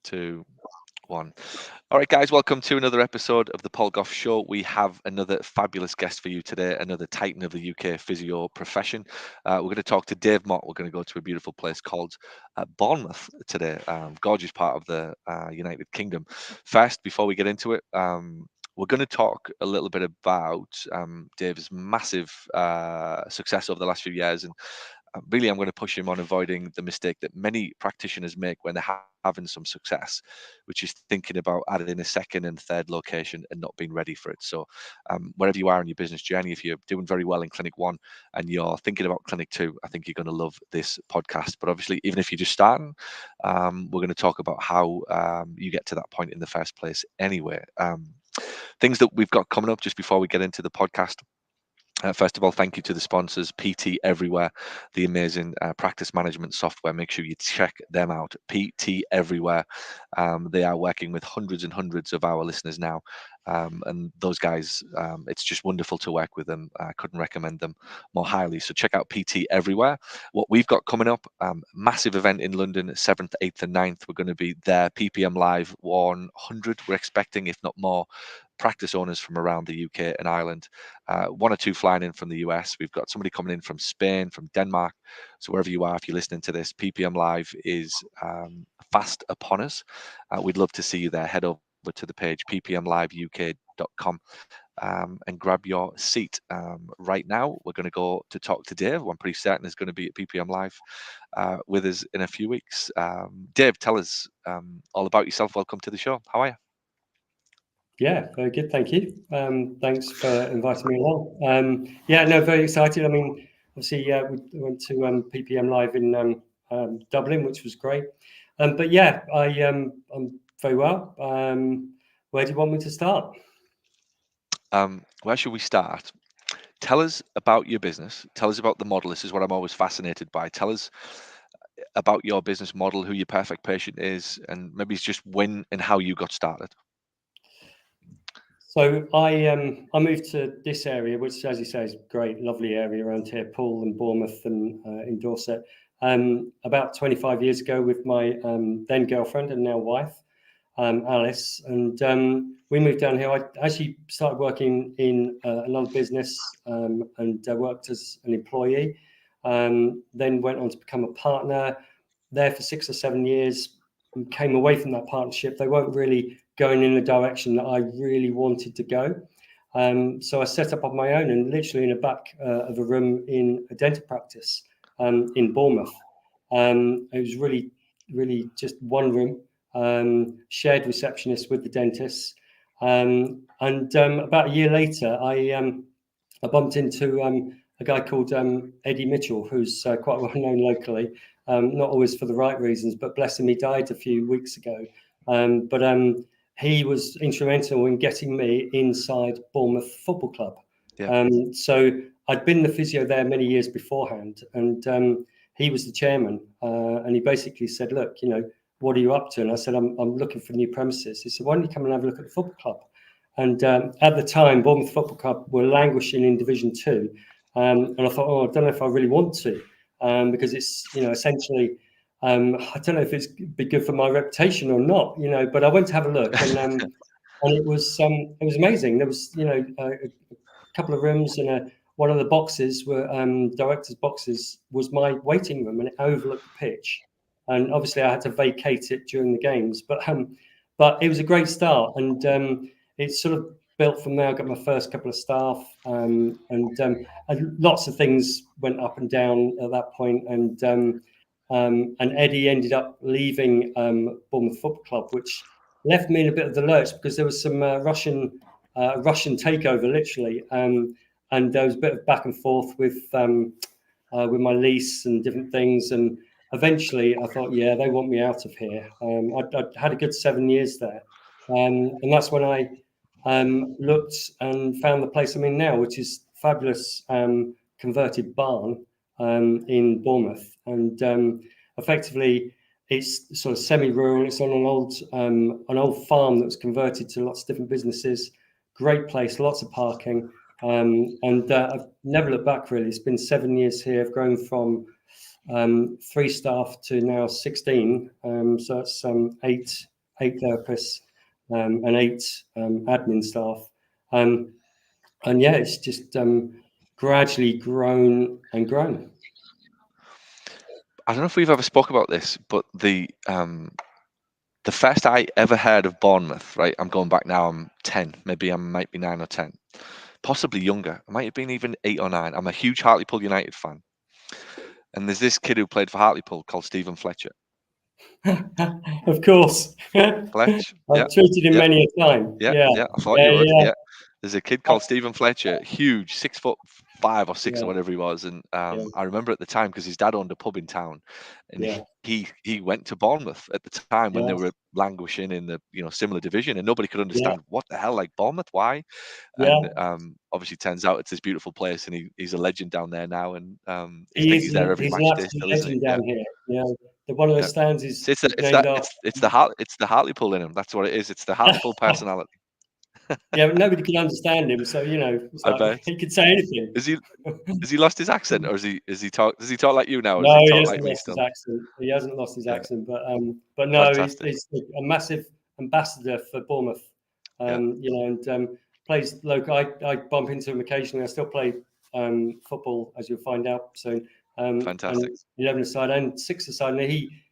2, 1. All right, guys, welcome to another episode of the Gough Show. We have another fabulous guest for you today, another titan of the UK physio profession. We're going to talk to Dave Mott. We're going to go to a beautiful place called Bournemouth today, gorgeous part of the United Kingdom. First, before we get into it, we're going to talk a little bit about Dave's massive success over the last few years, and really I'm going to push him on avoiding the mistake that many practitioners make when they're having some success, which is thinking about adding a second and third location and not being ready for it. So wherever you are in your business journey, if you're doing very well in Clinic 1 and you're thinking about Clinic 2, I think you're going to love this podcast. But obviously, even if you're just starting, we're going to talk about how you get to that point in the first place anyway. Things that we've got coming up just before we get into the podcast. First of all, thank you to the sponsors, PT Everywhere, the amazing practice management software. Make sure you check them out, PT Everywhere. They are working with hundreds and hundreds of our listeners now. And those guys, it's just wonderful to work with them. I couldn't recommend them more highly. So check out PT Everywhere. What we've got coming up, massive event in London, 7th, 8th and 9th. We're going to be there, PPM Live 100, we're expecting, if not more, practice owners from around the UK and Ireland, 1 or 2 flying in from the US. We've got somebody coming in from Spain, from Denmark. So wherever you are, if you're listening to this, PPM Live is fast upon us. We'd love to see you there. Head over to the page ppmliveuk.com and grab your seat. Right now, we're going to go to talk to Dave, who I'm pretty certain is going to be at PPM Live with us in a few weeks. Dave, tell us all about yourself. Welcome to the show. How are you? Yeah, very good. Thank you. Thanks for inviting me along. Very excited. I mean, obviously, we went to PPM Live in Dublin, which was great. I'm very well. Where do you want me to start? Where should we start? Tell us about your business. Tell us about the model. This is what I'm always fascinated by. Tell us about your business model, who your perfect patient is, and maybe it's just when and how you got started. So I moved to this area, which, as you say, is a great, lovely area around here, Poole and Bournemouth and in Dorset, about 25 years ago with my then girlfriend and now wife, Alice. And we moved down here. I actually started working in another business and worked as an employee, then went on to become a partner there for 6 or 7 years. Came away from that partnership. They weren't really going in the direction that I really wanted to go. So I set up on my own, and literally in the back of a room in a dental practice in Bournemouth. It was really, really just one room, shared receptionist with the dentist. About a year later, I bumped into a guy called Eddie Mitchell, who's quite well known locally. Not always for the right reasons, but bless him, he died a few weeks ago. He was instrumental in getting me inside Bournemouth Football Club. Yeah. So I'd been the physio there many years beforehand, and he was the chairman. And he basically said, "Look, what are you up to?" And I said, "I'm looking for new premises." He said, "Why don't you come and have a look at the football club?" And at the time, Bournemouth Football Club were languishing in Division 2. And I thought, I don't know if I really want to, because it's, essentially, I don't know if it's be good for my reputation or not, but I went to have a look, and it was amazing. There was, a couple of rooms, and one of the boxes were directors' boxes was my waiting room, and it overlooked the pitch. And obviously, I had to vacate it during the games, but it was a great start, and it sort of built from there. I got my first couple of staff, and lots of things went up and down at that point. And Eddie ended up leaving Bournemouth Football Club, which left me in a bit of the lurch because there was some Russian takeover, literally, and there was a bit of back and forth with my lease and different things. And eventually, I thought, yeah, they want me out of here. I'd had a good 7 years there, and that's when I looked and found the place I'm in now, which is fabulous converted barn in Bournemouth. And effectively, it's sort of semi-rural. It's on an old farm that was converted to lots of different businesses. Great place, lots of parking. And I've never looked back, really. It's been 7 years here. I've grown from 3 staff to now 16. So it's therapists, and 8 admin staff. And yeah, it's just gradually grown and grown. I don't know if we've ever spoke about this, but the first I ever heard of Bournemouth, right? I'm going back now. I'm 10, maybe I might be 9 or 10, possibly younger. I might have been even 8 or 9. I'm a huge Hartlepool United fan, and there's this kid who played for Hartlepool called Stephen Fletcher. Of course. Fletch, yeah, I've treated him yeah, many a time. yeah, Yeah, yeah. I thought yeah, you would. yeah, Yeah, there's a kid called Stephen Fletcher, huge, 6'5" or 6" or yeah, whatever he was, and yeah, I remember at the time because his dad owned a pub in town, and yeah, he went to Bournemouth at the time when they yes, were languishing in the similar division, and nobody could yeah, understand what the hell, like Bournemouth, why? yeah. And obviously turns out it's this beautiful place, and he's a legend down there now, and I He think is he's there every he's an match day absolute still, isn't he? legend Yeah, down here. You know, one of the yeah. stands is So named after. it's the Hartlepool in him. That's what it is. It's the Hartlepool personality. Yeah, but nobody could understand him, so it's I like bet. he could say anything. Is he has he lost his accent, or does he talk like you now, or does No, he he talk like hasn't me lost his still? accent. He hasn't lost his Yeah, accent, but no, fantastic. he's a massive ambassador for Bournemouth. Yeah, And plays local. I bump into him occasionally. I still play football, as you'll find out soon. fantastic. And 11-a-side and 6-a-side. And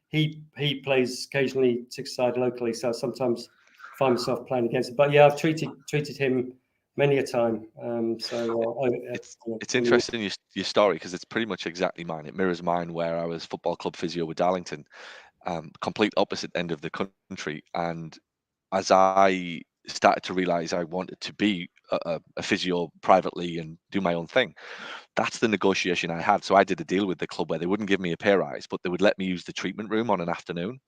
he plays occasionally 6-a-side locally. So I sometimes find myself playing against him. But yeah, I've treated him many a time. It's interesting your story because it's pretty much exactly mine. It mirrors mine where I was football club physio with Darlington, complete opposite end of the country. And as I started to realize I wanted to be a physio privately and do my own thing, that's the negotiation I had. So I did a deal with the club where they wouldn't give me a pay rise, but they would let me use the treatment room on an afternoon.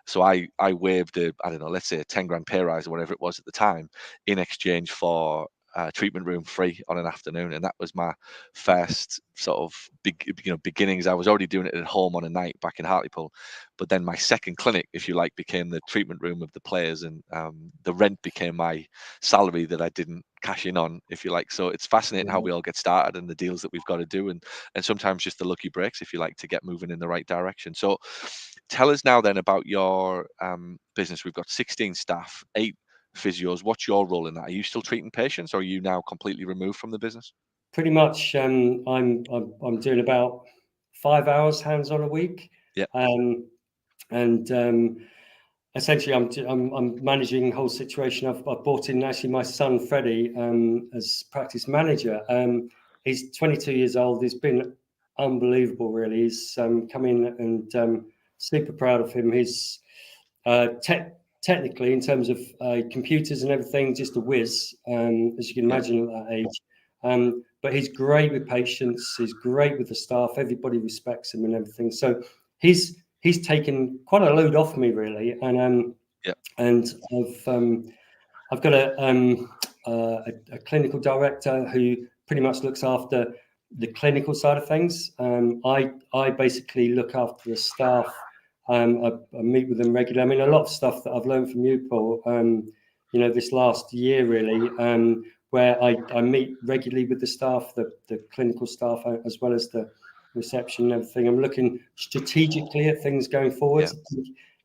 So I waived I don't know, let's say a 10 grand pay rise or whatever it was at the time, in exchange for treatment room free on an afternoon, and that was my first sort of beginnings. I was already doing it at home on a night back in Hartlepool, but then my second clinic, if you like, became the treatment room of the players, and the rent became my salary that I didn't cash in on, if you like. So it's fascinating how we all get started and the deals that we've got to do, and sometimes just the lucky breaks, if you like, to get moving in the right direction. So tell us now then about your business. We've got 16 staff, 8 physios. What's your role in that? Are you still treating patients, or are you now completely removed from the business? pretty much. I'm doing about 5 hours hands-on a week. Yeah. And essentially I'm managing the whole situation. I've brought in actually my son Freddie as practice manager. He's 22 years old. He's been unbelievable, really. He's come in, and super proud of him. He's technically, in terms of computers and everything, just a whiz, as you can imagine at that age. But he's great with patients. He's great with the staff. Everybody respects him and everything. So he's taken quite a load off me, really. And I've got a clinical director who pretty much looks after the clinical side of things. I basically look after the staff. I meet with them regularly. I mean, a lot of stuff that I've learned from you, Paul, this last year, really, where I meet regularly with the staff, the clinical staff, as well as the reception and everything. I'm looking strategically at things going forward.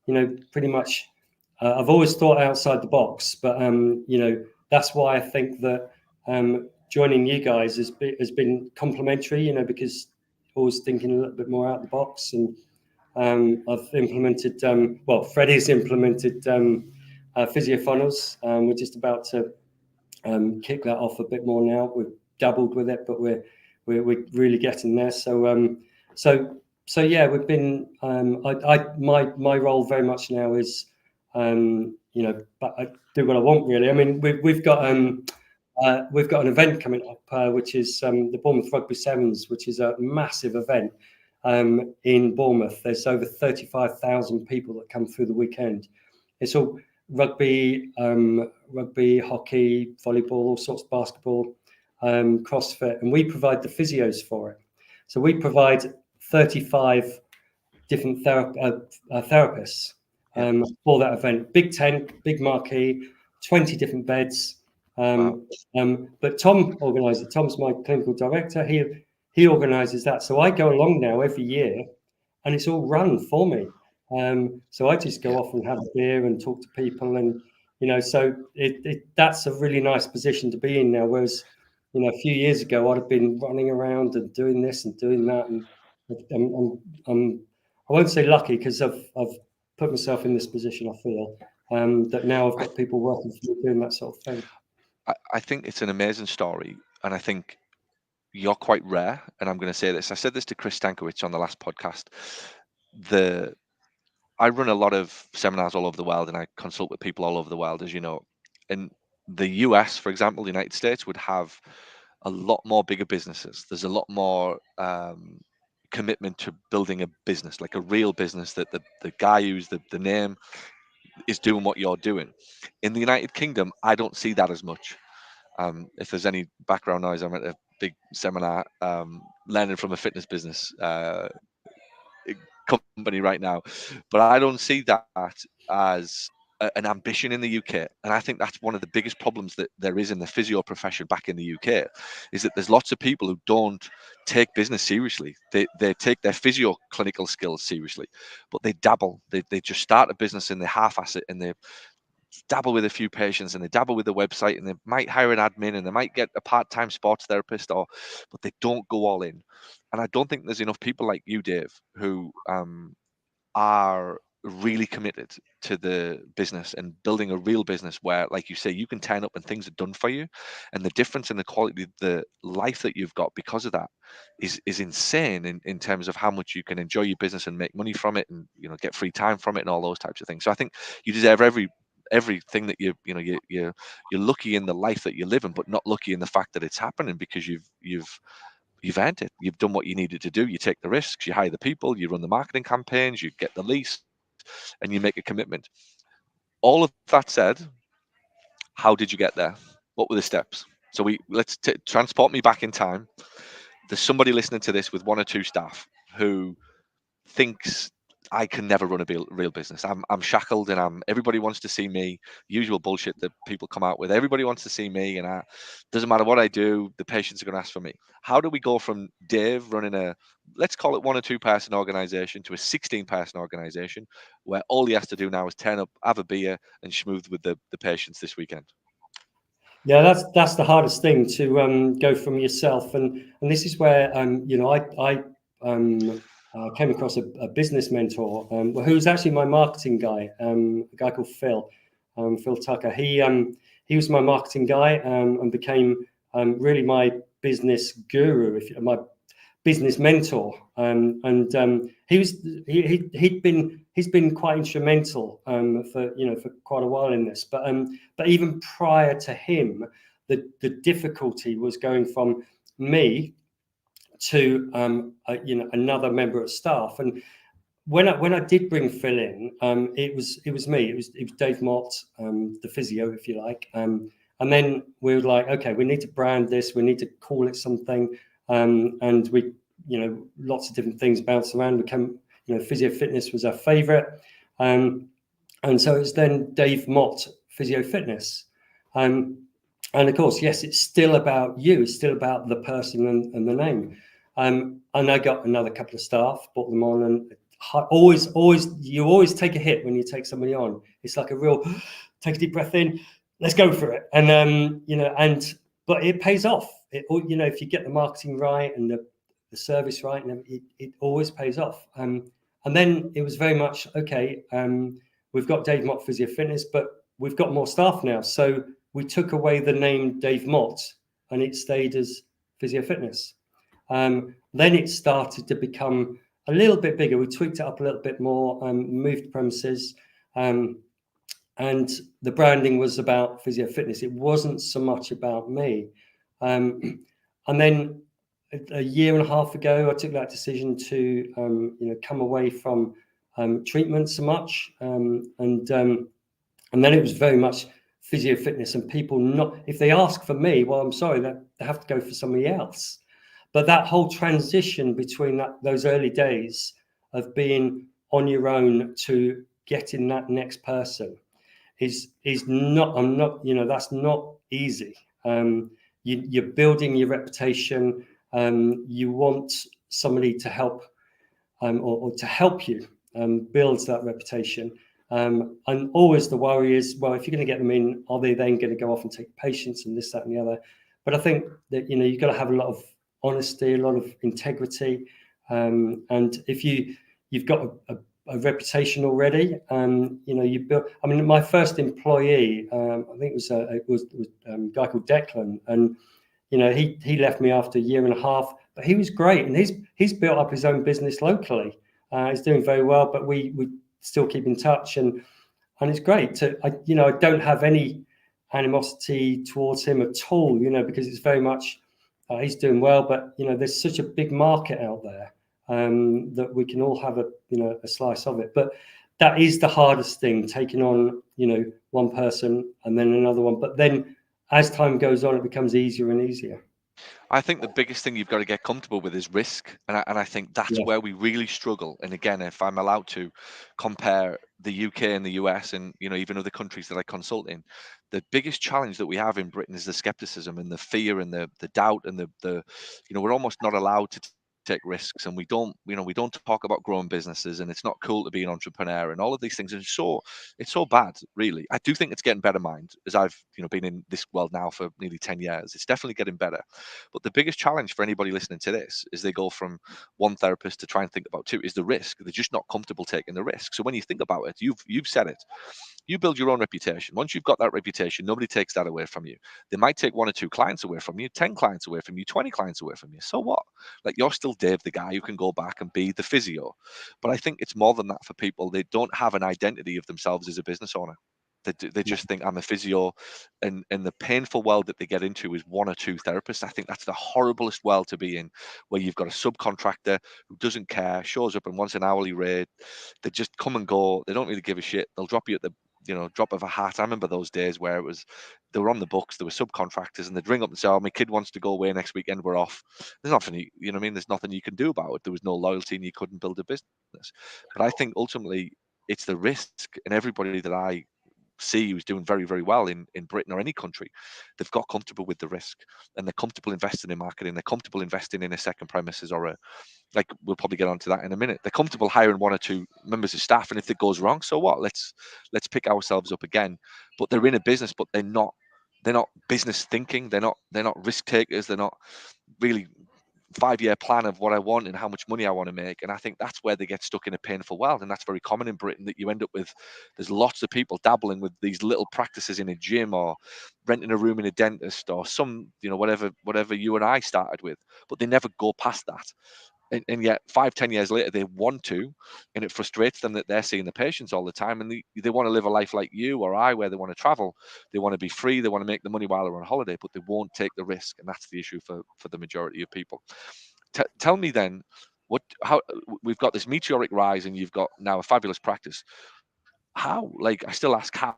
Pretty much, I've always thought outside the box, but that's why I think that joining you guys has been complementary. Because always thinking a little bit more out the box. And I've implemented, Freddie's implemented Physio funnels. We're just about to kick that off a bit more now. We've dabbled with it, but we're really getting there. So yeah, we've been. My role very much now is, but I do what I want, really. I mean, we've got an event coming up, which is the Bournemouth Rugby Sevens, which is a massive event in Bournemouth. There's over 35,000 people that come through the weekend. It's all rugby, hockey, volleyball, all sorts of basketball, CrossFit, and we provide the physios for it. So we provide 35 different therapists for that event. Big tent, big marquee, 20 different beds. But Tom organises it. Tom's my clinical director. He organises that. So I go along now every year, and it's all run for me. So I just go off and have a beer and talk to people, and so that's a really nice position to be in now. Whereas, a few years ago, I'd have been running around and doing this and doing that, and I won't say lucky, because I've put myself in this position. I feel that now I've got people working for me doing that sort of thing. I think it's an amazing story, and I think you're quite rare. And I'm going to say this. I said this to Chris Stankiewicz on the last podcast. I run a lot of seminars all over the world, and I consult with people all over the world, as you know. In the US, for example, the United States would have a lot more bigger businesses. There's a lot more commitment to building a business, like a real business, that the guy who's the name is doing what you're doing. In the United Kingdom, I don't see that as much. If there's any background noise, I'm at a big seminar learning from a fitness business company right now, but I don't see that as an ambition in the UK. And I think that's one of the biggest problems that there is in the physio profession back in the UK, is that there's lots of people who don't take business seriously. They take their physio clinical skills seriously, but they dabble. They just start a business and they half-ass it, and they dabble with a few patients, and they dabble with the website, and they might hire an admin, and they might get a part-time sports therapist, but they don't go all in. And I don't think there's enough people like you, Dave, who are really committed to the business and building a real business where, like you say, you can turn up and things are done for you, and the difference in the quality of the life that you've got because of that is insane in terms of how much you can enjoy your business and make money from it, and get free time from it and all those types of things. So I think you deserve everything that you're lucky in the life that you're living, but not lucky in the fact that it's happening, because you've earned it. You've done what you needed to do. You take the risks, you hire the people, you run the marketing campaigns, you get the lease, and you make a commitment. All of that said, how did you get there? What were the steps? So let's transport me back in time. There's somebody listening to this with one or two staff who thinks, I can never run a real business. I'm shackled, and everybody wants to see me. Usual bullshit that people come out with. Everybody wants to see me, and doesn't matter what I do, the patients are going to ask for me. How do we go from Dave running let's call it 1 or 2 person organization, to a 16 person organization, where all he has to do now is turn up, have a beer, and schmooze with the patients this weekend? Yeah, that's the hardest thing, to go from yourself, and this is where I came across a business mentor who's actually my marketing guy, a guy called Phil Tucker. He was my marketing guy, and became really my business guru, my business mentor, and he's been quite instrumental for quite a while in this. But even prior to him, the difficulty was going from me to another member of staff. And when I did bring Phil in, it was me. It was Dave Mott, the physio, if you like. And then we were like, okay, we need to brand this. We need to call it something. And we, lots of different things bounced around. Became, Physio Fitness was our favourite. And so it's then Dave Mott Physio Fitness. And of course, yes, it's still about you. It's still about the person and the name. And I got another couple of staff, brought them on, and you always take a hit when you take somebody on. It's like a real take a deep breath in, let's go for it. And but it pays off. If you get the marketing right and the service right, and it always pays off. And then it was very much okay. We've got Dave Mott Physio Fitness, but we've got more staff now, so we took away the name Dave Mott, and it stayed as Physio Fitness. Then it started to become a little bit bigger. We tweaked it up a little bit more, moved premises, and the branding was about Physio Fitness. It wasn't so much about me. And then a year and a half ago, I took that decision to come away from treatment so much, and then it was very much Physio Fitness, and people if they ask for me, well, I'm sorry, that they have to go for somebody else. But that whole transition between those early days of being on your own to getting that next person is not. That's not easy. You're building your reputation. You want somebody to help, or to help you. builds that reputation. And always the worry is, well, if you're going to get them in, are they then going to go off and take patients and this, that, and the other? But I think that, you've got to have a lot of honesty, a lot of integrity. And if you've got a reputation already, you build. I mean, my first employee, I think it was a guy called Declan, and he left me after a year and a half, but he was great, and he's built up his own business locally. He's doing very well, but we still keep in touch, and it's great. I don't have any animosity towards him at all, because it's very much he's doing well, but there's such a big market out there that we can all have a slice of it. But that is the hardest thing, taking on one person and then another one. But then as time goes on, it becomes easier and easier. I think the biggest thing you've got to get comfortable with is risk, and I think that's where we really struggle. And again, if I'm allowed to compare the UK and the US and even other countries that I consult in, the biggest challenge that we have in Britain is the skepticism and the fear and the doubt and the we're almost not allowed to take risks, and we don't talk about growing businesses, and it's not cool to be an entrepreneur and all of these things. And it's so bad, really. I do think it's getting better, mind, as I've been in this world now for nearly 10 years. It's definitely getting better. But the biggest challenge for anybody listening to this is they go from one therapist to try and think about two is the risk. They're just not comfortable taking the risk. So when you think about it, you've said it. You build your own reputation. Once you've got that reputation, nobody takes that away from you. They might take 1 or 2 clients away from you, 10 clients away from you, 20 clients away from you. So what? Like, you're still Dave, the guy who can go back and be the physio. But I think it's more than that for people. They don't have an identity of themselves as a business owner. They just think, I'm a physio, and the painful world that they get into is 1 or 2 therapists. I think that's the horriblest world to be in, where you've got a subcontractor who doesn't care, shows up and wants an hourly rate. They just come and go. They don't really give a shit. They'll drop you at the drop of a hat. I remember those days where they were on the books, there were subcontractors, and they'd ring up and say, oh, my kid wants to go away next weekend, we're off. There's nothing, there's nothing you can do about it. There was no loyalty and you couldn't build a business. But I think ultimately it's the risk, and everybody that I see who's doing very, very well in Britain or any country, they've got comfortable with the risk, and they're comfortable investing in marketing. They're comfortable investing in a second premises, or like we'll probably get onto that in a minute. They're comfortable hiring 1 or 2 members of staff, and if it goes wrong, so what? Let's pick ourselves up again. But they're in a business, but they're not business thinking. They're not risk takers. They're not really 5-year plan of what I want and how much money I want to make. And I think that's where they get stuck in a painful world. And that's very common in Britain, that you end up with, there's lots of people dabbling with these little practices in a gym, or renting a room in a dentist, or some, whatever you and I started with, but they never go past that. And yet 5-10 years later, they want to, and it frustrates them that they're seeing the patients all the time, and they want to live a life like you or I, where they want to travel, they want to be free, they want to make the money while they're on holiday, but they won't take the risk. And that's the issue for the majority of people. Tell me then, how we've got this meteoric rise, and you've got now a fabulous practice. How, like, I still ask how,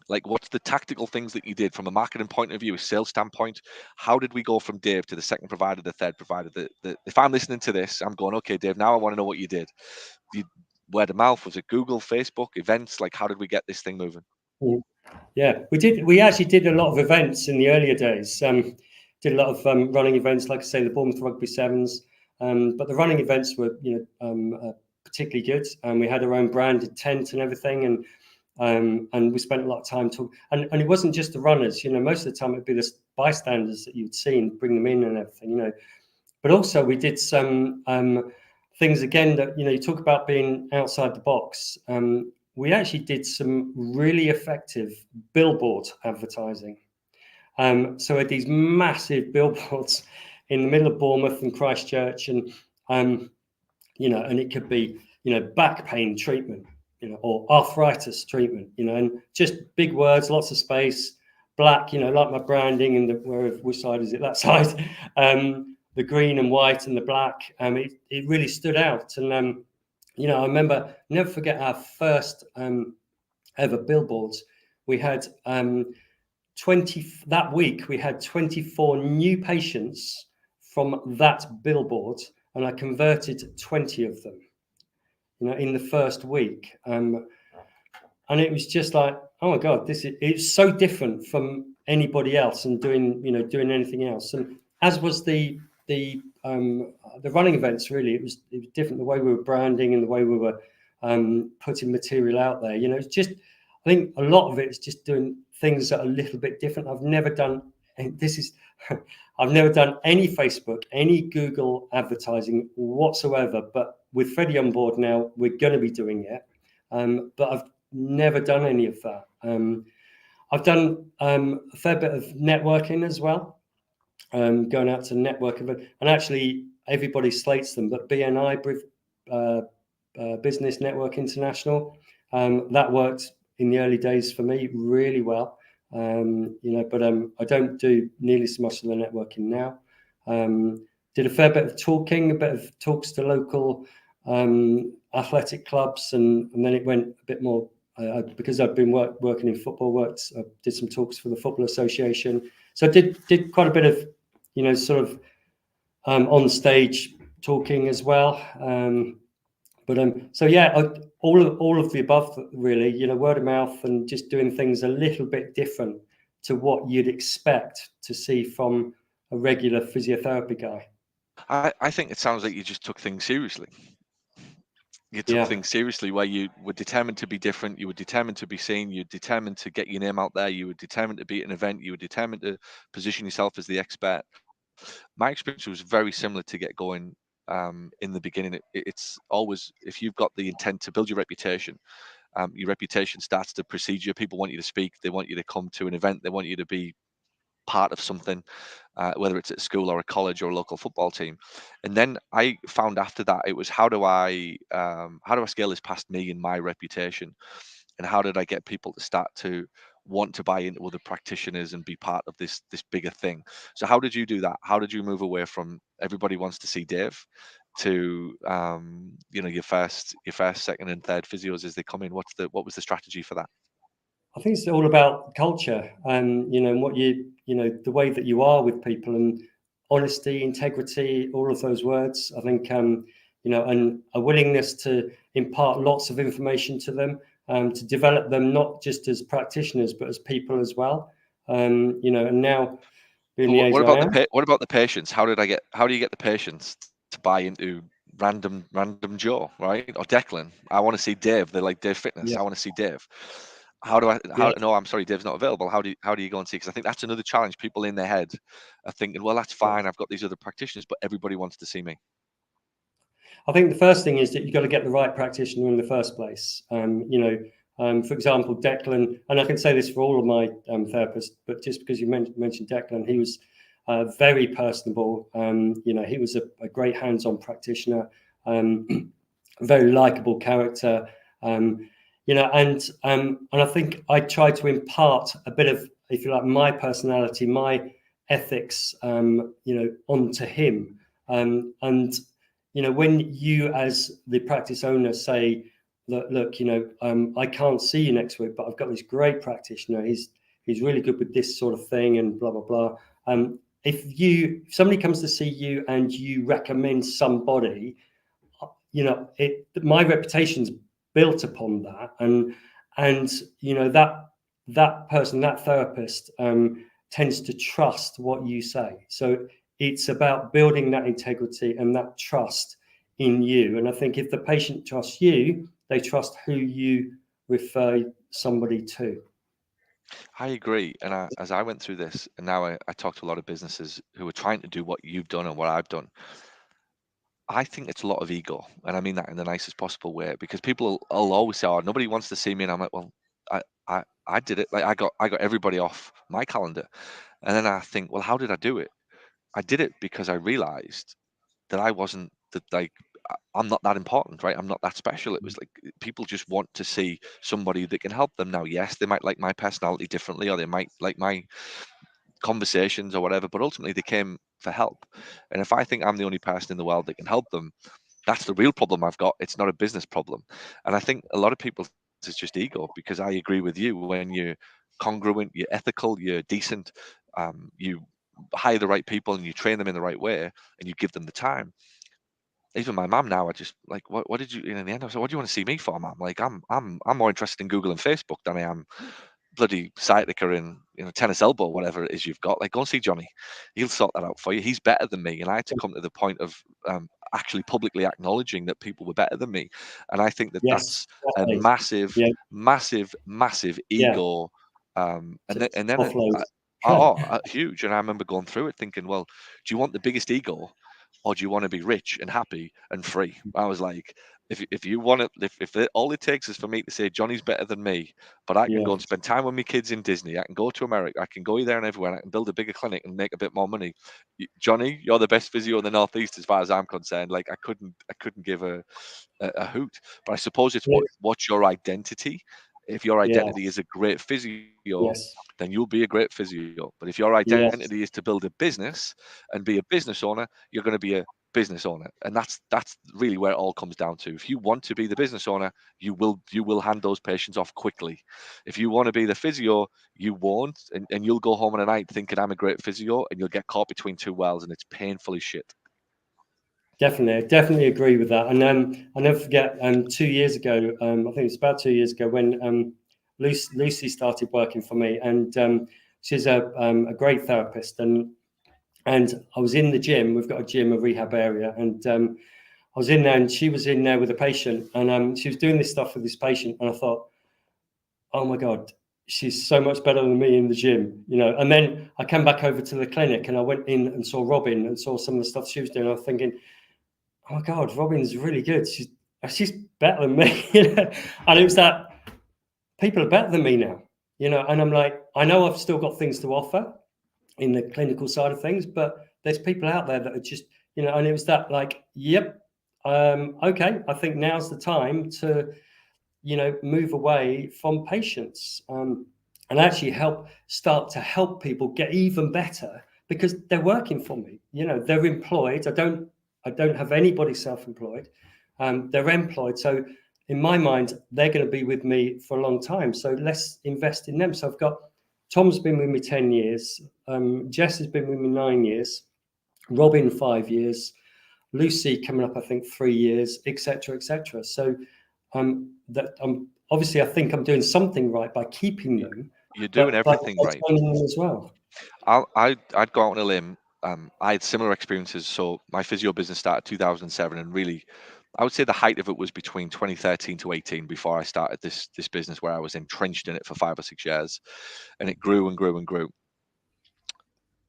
like, what's the tactical things that you did from a marketing point of view, a sales standpoint? How did we go from Dave to the second provider, the third provider? If I'm listening to this, I'm going, okay, Dave, now I want to know what you did. Word of mouth? Was it Google, Facebook, events? Like, how did we get this thing moving? Yeah, we actually did a lot of events in the earlier days. Did a lot of running events, like I say, the Bournemouth Rugby Sevens. But the running events were, particularly good. And we had our own branded tent and everything. And we spent a lot of time talking. And it wasn't just the runners. Most of the time it'd be the bystanders that you'd seen, bring them in and everything. But also we did some things again that you talk about being outside the box. We actually did some really effective billboard advertising. So we had these massive billboards in the middle of Bournemouth and Christchurch, and and it could be back pain treatment, or arthritis treatment, and just big words, lots of space, black, like my branding, and which side is it? That side, the green and white and the black. It really stood out, and I remember, never forget our first ever billboards. We had 20 that week. We had 24 new patients from that billboard, and I converted 20 of them, in the first week. And it was just like, oh my God, it's so different from anybody else and doing anything else. And as was the the running events. Really, it was different, the way we were branding and the way we were putting material out there. You know, it's just, I think a lot of it is just doing things that are a little bit different. I've never done, and this is, I've never done any Facebook, any Google advertising whatsoever. But with Freddie on board now, we're going to be doing it. But I've never done any of that. I've done a fair bit of networking as well, going out to network events, and actually everybody slates them, but BNI, Business Network International, that worked in the early days for me really well. You know, but I don't do nearly so much of the networking now. Did a fair bit of talking, a bit of talks to local athletic clubs, and then it went a bit more, because I've been working in football, I did some talks for the Football Association. So I did quite a bit of, you know, sort of on stage talking as well. So yeah, all of the above, really, you know, word of mouth and just doing things a little bit different to what you'd expect to see from a regular physiotherapy guy. I think it sounds like you just took things seriously. You took things seriously, where you were determined to be different, you were determined to be seen, you were determined to get your name out there, you were determined to be at an event, you were determined to position yourself as the expert. My experience was very similar to get going in the beginning. It's always, if you've got the intent to build your reputation starts to precede you. People want you to speak, they want you to come to an event, they want you to be part of something, whether it's at school or a college or a local football team. And then I found after that, it was how do I scale this past me and my reputation, and how did I get people to start to want to buy into other practitioners and be part of this bigger thing? So how did you do that? How did you move away from everybody wants to see Dave to you know, your first, second, and third physios as they come in? What was the strategy for that? I think it's all about culture and, you know, and what you know, the way that you are with people, and honesty, integrity, all of those words. I think, you know, and a willingness to impart lots of information to them, to develop them not just as practitioners but as people as well. You know, and now being the age I am. What about the patients? How do you get the patients to buy into random Joe, right? Or Declan? I want to see Dave. They're like Dave Fitness. Yeah, I want to see Dave. How do I? yeah. No, I'm sorry, Dave's not available. How do you go and see? Because I think that's another challenge. People in their head are thinking, well, that's Yeah. fine. I've got these other practitioners, but everybody wants to see me. I think the first thing is that you've got to get the right practitioner in the first place. You know, for example, Declan, and I can say this for all of my therapists, but just because you mentioned Declan, he was very personable. You know, he was a great hands-on practitioner, very likable character. You know, and I think I tried to impart a bit of, if you like, my personality, my ethics, you know, onto him. And you know, when you as the practice owner say, look, you know, I can't see you next week, but I've got this great practitioner. He's really good with this sort of thing, and blah blah blah. If somebody comes to see you and you recommend somebody, you know, my reputation's built upon that, and you know, that person, that therapist, tends to trust what you say. So it's about building that integrity and that trust in you. And I think if the patient trusts you, they trust who you refer somebody to. I agree. And as I went through this, and now I talk to a lot of businesses who are trying to do what you've done and what I've done. I think it's a lot of ego, and I mean that in the nicest possible way, because people will always say, "Oh, nobody wants to see me," and I'm like, "Well, I, I did it. Like I got everybody off my calendar," and then I think, "Well, how did I do it? I did it because I realized that I wasn't that like I'm not that important, right? I'm not that special." It was like people just want to see somebody that can help them. Now, yes, they might like my personality differently, or they might like my conversations or whatever, but ultimately they came for help. And if I think I'm the only person in the world that can help them, that's the real problem I've got. It's not a business problem. And I think a lot of people, it's just ego, because I agree with you. When you're congruent, you're ethical, you're decent, you hire the right people and you train them in the right way and you give them the time. Even my mum now, I just like, what did you, in the end, I said, what do you want to see me for, mum? Like, I'm more interested in Google and Facebook than I am bloody sciatica in tennis elbow, whatever it is you've got, like, go and see Johnny. He'll sort that out for you. He's better than me. And I had to come to the point of actually publicly acknowledging that people were better than me. And I think that Yes, that's a definitely. massive, Yeah, massive, massive yeah. ego. And then Offload. huge. And I remember going through it thinking, well, do you want the biggest ego, or do you want to be rich and happy and free? I was like, if you want it, all it takes is for me to say Johnny's better than me, but I can Yeah, go and spend time with my kids in Disney. I can go to America. I can go there and everywhere. And I can build a bigger clinic and make a bit more money. Johnny, you're the best physio in the Northeast as far as I'm concerned. Like, I couldn't give a hoot. But I suppose it's yeah, what's your identity. If your yeah, identity is a great physio, yes, then you'll be a great physio. But if your identity yes. is to build a business and be a business owner, you're going to be a business owner. And that's really where it all comes down to. If you want to be the business owner, you will hand those patients off quickly. If you want to be the physio, you won't, and you'll go home in a night thinking I'm a great physio, and you'll get caught between two wells, and it's painfully shit. Definitely agree with that. And I never forget 2 years ago, I think it's about 2 years ago, when Lucy started working for me, and she's a great therapist, and I was in the gym. We've got a gym, a rehab area, and I was in there, and she was in there with a patient, and she was doing this stuff with this patient, and I thought, oh my God, she's so much better than me in the gym, And then I came back over to the clinic, and I went in and saw Robin and saw some of the stuff she was doing. I was thinking, oh my God, Robin's really good. She's better than me, And it was that people are better than me now, And I'm like, I know I've still got things to offer in the clinical side of things, but there's people out there that are just, And it was that, like, yep, okay, I think now's the time to, move away from patients, and actually start to help people get even better, because they're working for me. They're employed. I don't have anybody self-employed. They're employed. So in my mind, they're going to be with me for a long time. So let's invest in them. So I've got Tom's been with me 10 years. Jess has been with me 9 years. Robin 5 years. Lucy coming up, I think, 3 years, etc., etc. So that obviously, I think I'm doing something right by keeping them, You're doing but everything right. training them as well. I'd go out on a limb. I had similar experiences. So my physio business started 2007, and really, I would say the height of it was between 2013 to 18 before I started this business, where I was entrenched in it for 5 or 6 years, and it grew and grew and grew.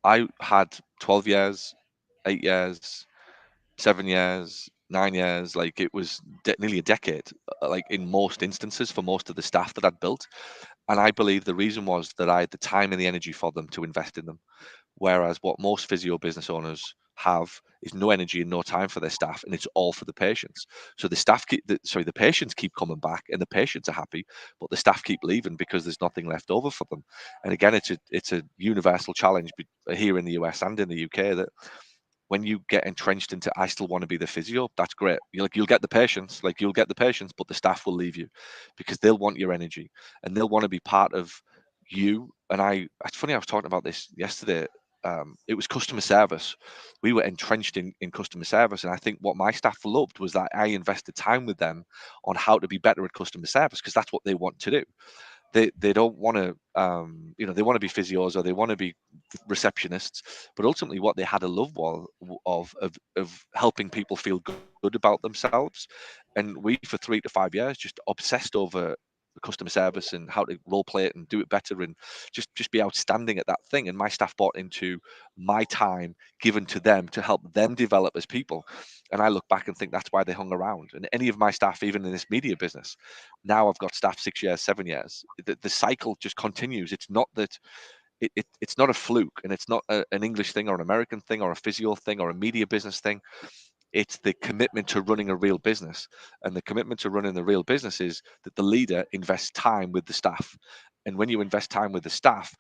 I had 12 years, 8 years, 7 years, 9 years. Like, it was nearly a decade, like in most instances for most of the staff that I'd built. And I believe the reason was that I had the time and the energy for them to invest in them. Whereas what most physio business owners have is no energy and no time for their staff, and it's all for the patients. So the patients keep coming back, and the patients are happy, but the staff keep leaving because there's nothing left over for them. And again, it's a universal challenge here in the US and in the UK, that when you get entrenched into I still want to be the physio, that's great. You'll get the patients, but the staff will leave you because they'll want your energy and they'll want to be part of you. And it's funny, I was talking about this yesterday. It was customer service. We were entrenched in customer service, and I think what my staff loved was that I invested time with them on how to be better at customer service, because that's what they want to do. They don't want to they want to be physios, or they want to be receptionists, but ultimately what they had a love of helping people feel good about themselves. And we, for 3 to 5 years, just obsessed over customer service and how to role play it and do it better, and just be outstanding at that thing. And my staff bought into my time given to them to help them develop as people. And I look back and think that's why they hung around. And any of my staff, even in this media business, now I've got staff 6 years, 7 years. The cycle just continues. It's not that it's not a fluke, and it's not an English thing or an American thing or a physio thing or a media business thing. It's the commitment to running a real business. And the commitment to running the real business is that the leader invests time with the staff. And when you invest time with the staff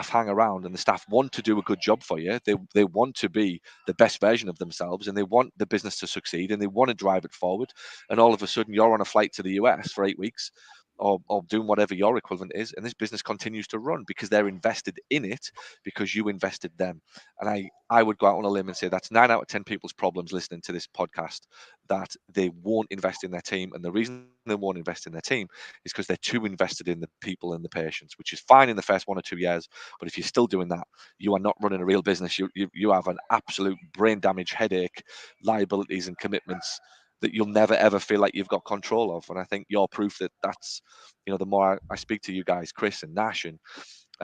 hang around, and the staff want to do a good job for you. They want to be the best version of themselves, and they want the business to succeed, and they want to drive it forward. And all of a sudden, you're on a flight to the US for 8 weeks, or doing whatever your equivalent is, and this business continues to run because they're invested in it because you invested them. And I would go out on a limb and say that's 9 out of 10 people's problems listening to this podcast, that they won't invest in their team. And the reason they won't invest in their team is because they're too invested in the people and the patients, which is fine in the first 1 or 2 years. But if you're still doing that, you are not running a real business. You have an absolute brain damage, headache, liabilities and commitments that you'll never ever feel like you've got control of. And I think you're proof that that's, the more I speak to you guys, Chris and Nash and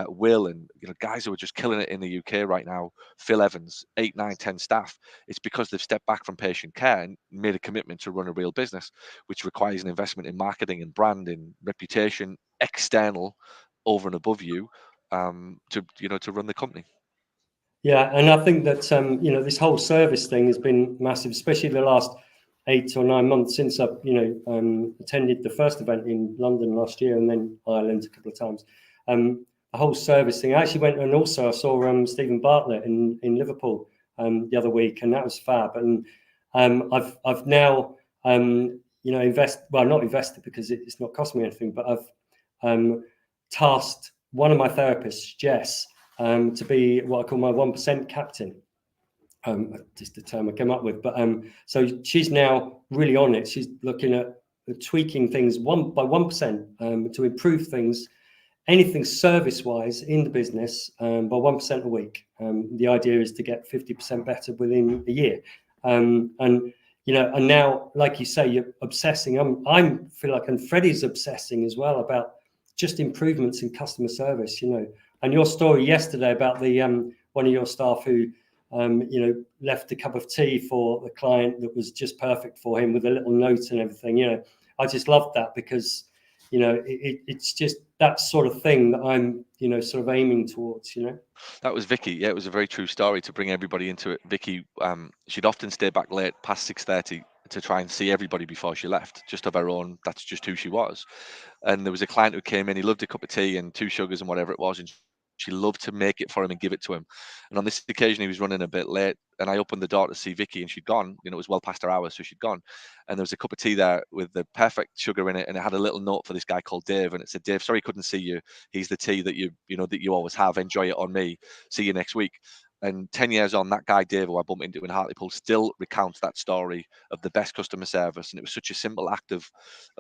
Will, and guys who are just killing it in the UK right now, Phil Evans, 8, 9, 10 staff. It's because they've stepped back from patient care and made a commitment to run a real business, which requires an investment in marketing and branding, reputation, external, over and above you, to run the company. Yeah, and I think that this whole service thing has been massive, especially the last 8 or 9 months since I've attended the first event in London last year and then Ireland a couple of times. The whole service thing. I actually went, and also I saw Stephen Bartlett in Liverpool the other week, and that was fab. And I've now not invested because it's not cost me anything, but I've tasked one of my therapists, Jess, to be what I call my 1% captain. Just the term I came up with, but so she's now really on it. She's looking at tweaking things 1% to improve things, anything service-wise in the business by 1% a week. The idea is to get 50% better within a year, and now, like you say, you're obsessing. I feel like, and Freddie's obsessing as well about just improvements in customer service. And your story yesterday about the one of your staff who left a cup of tea for the client that was just perfect for him with a little note and everything. I just loved that because, it's just that sort of thing that I'm, sort of aiming towards, That was Vicky. Yeah, it was a very true story to bring everybody into it. Vicky, she'd often stay back late past 6:30 to try and see everybody before she left, just of her own. That's just who she was. And there was a client who came in, he loved a cup of tea and 2 sugars and whatever it was, and she loved to make it for him and give it to him. And on this occasion, he was running a bit late, and I opened the door to see Vicky, and she'd gone. It was well past her hour, so she'd gone. And there was a cup of tea there with the perfect sugar in it, and it had a little note for this guy called Dave, and it said, "Dave, sorry, couldn't see you. He's the tea that you always have. Enjoy it on me. See you next week." And 10 years on, that guy Dave, who I bumped into in Hartlepool, still recounts that story of the best customer service. And it was such a simple act of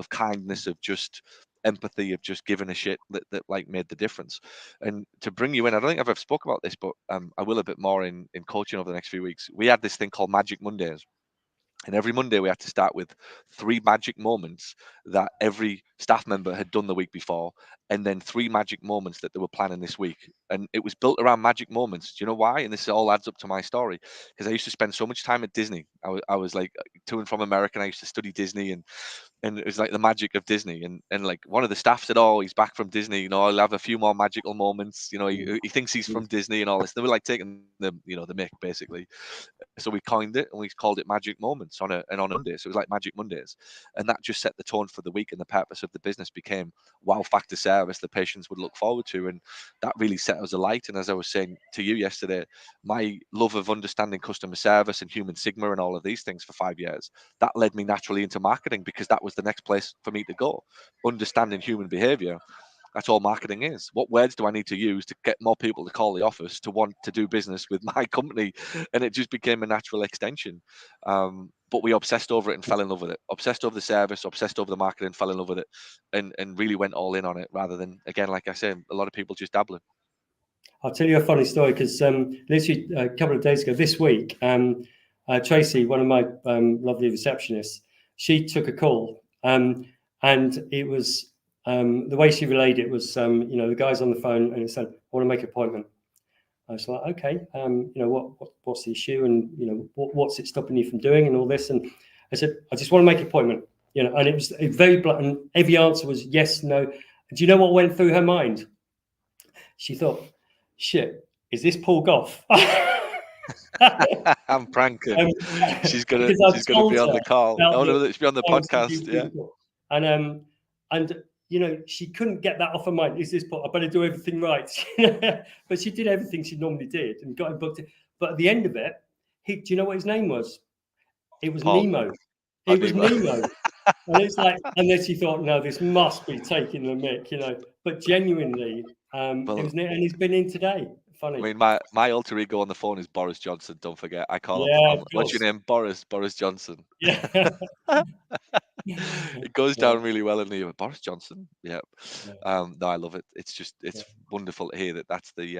kindness, of just empathy, of just giving a shit that like made the difference. And to bring you in, I don't think I've ever spoke about this, but I will a bit more in coaching over the next few weeks. We had this thing called Magic Mondays. And every Monday we had to start with 3 magic moments that every staff member had done the week before, and then 3 magic moments that they were planning this week. And it was built around magic moments. Do you know why? And this all adds up to my story, because I used to spend so much time at Disney. I was like to and from America, and I used to study Disney, and it was like the magic of Disney. And like one of the staff said, "Oh, he's back from Disney. I'll have a few more magical moments. He thinks he's from Disney and all this." They were like taking the mick basically. So we coined it and we called it Magic Moments on a Monday. So it was like Magic Mondays, and that just set the tone for the week. And the purpose of the business became wow factor service the patients would look forward to, and that really set us alight. And as I was saying to you yesterday, my love of understanding customer service and human sigma and all of these things for 5 years, that led me naturally into marketing, because that was the next place for me to go. Understanding human behavior, that's all marketing is. What words do I need to use to get more people to call the office to want to do business with my company? And it just became a natural extension. But we obsessed over it and fell in love with it. Obsessed over the service, obsessed over the marketing, fell in love with it, and really went all in on it, rather than, again, like I said, a lot of people just dabbling. I'll tell you a funny story, because literally a couple of days ago, this week, Tracy, one of my lovely receptionists, she took a call, and it was the way she relayed it was, the guy's on the phone and he said, "I want to make an appointment." I was like, "Okay, what's the issue, and what's it stopping you from doing, and all this?" And I said, "I just want to make an appointment," and it was very blunt, and every answer was yes, no. Do you know what went through her mind? She thought, "Shit, is this Paul Gough?" I'm pranking. She's gonna be on the call. Oh no, she'll be on the podcast. Yeah. And she couldn't get that off her mind. Is this Paul? I better do everything right. But she did everything she normally did and got him booked. But at the end of it, do you know what his name was? It was Paul. Nemo. It was Nemo. And it's like, unless you thought, no, this must be taking the mick, but genuinely, it was, and he's been in today. Funny. I mean, my alter ego on the phone is Boris Johnson. Don't forget, I call him. Yeah, of What's your course. name? Boris Johnson. Yeah. It goes down really well in the Boris Johnson. Yeah. Yeah. No, I love it. It's wonderful to hear that that's the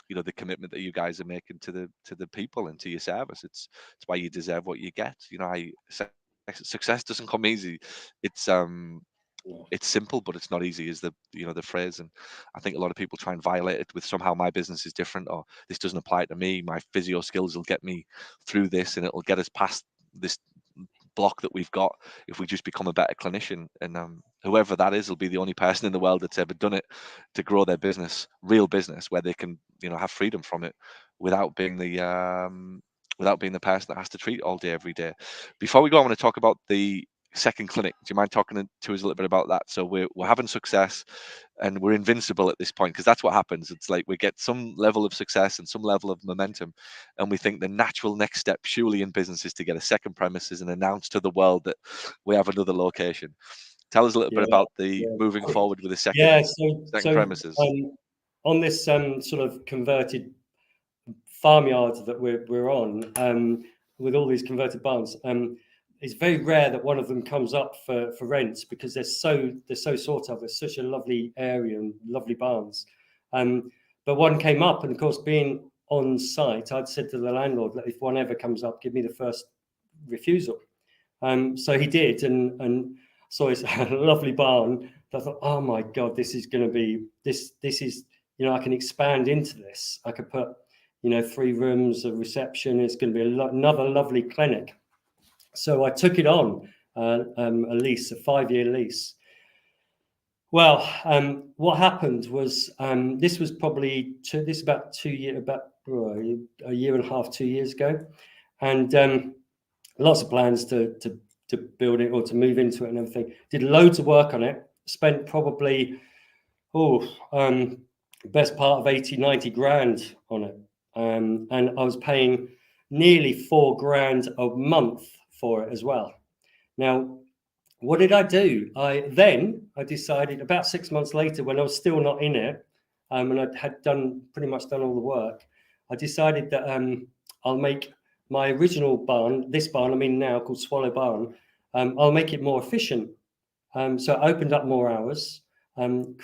the commitment that you guys are making to the people and to your service. It's why you deserve what you get. Success doesn't come easy. It's it's simple, but it's not easy, is the phrase. And I think a lot of people try and violate it with somehow my business is different, or this doesn't apply to me. My physio skills will get me through this, and it'll get us past this block that we've got if we just become a better clinician. And whoever that is will be the only person in the world that's ever done it to grow their business, real business, where they can have freedom from it without being the person that has to treat all day every day. Before we go, I want to talk about the second clinic. Do you mind talking to us a little bit about that? So we're having success and we're invincible at this point, because that's what happens. It's like we get some level of success and some level of momentum, and we think the natural next step surely in business is to get a second premises and announce to the world that we have another location. Tell us a little bit about the moving forward with the second premises. On this sort of converted farmyard that we're on, with all these converted barns, it's very rare that one of them comes up for rent, because they're so sought after. It's such a lovely area and lovely barns. But one came up, and of course, being on site, I'd said to the landlord, if one ever comes up, give me the first refusal. So he did, and saw this lovely barn. I thought, oh my God, this is going to be this is, I can expand into this. I could put 3 rooms, a reception. It's going to be another lovely clinic. So I took it on, a lease, a 5-year lease. Well, what happened was, this was probably about a year and a half, 2 years ago, and lots of plans to build it or to move into it and everything. Did loads of work on it. Spent probably best part of 80-90 grand on it, and I was paying nearly 4 grand a month for it as well. Now, what did I do? I decided about 6 months later, when I was still not in it, and I had pretty much done all the work, I decided that I'll make my original barn, this barn I'm in now, called Swallow Barn, I'll make it more efficient. So I opened up more hours, and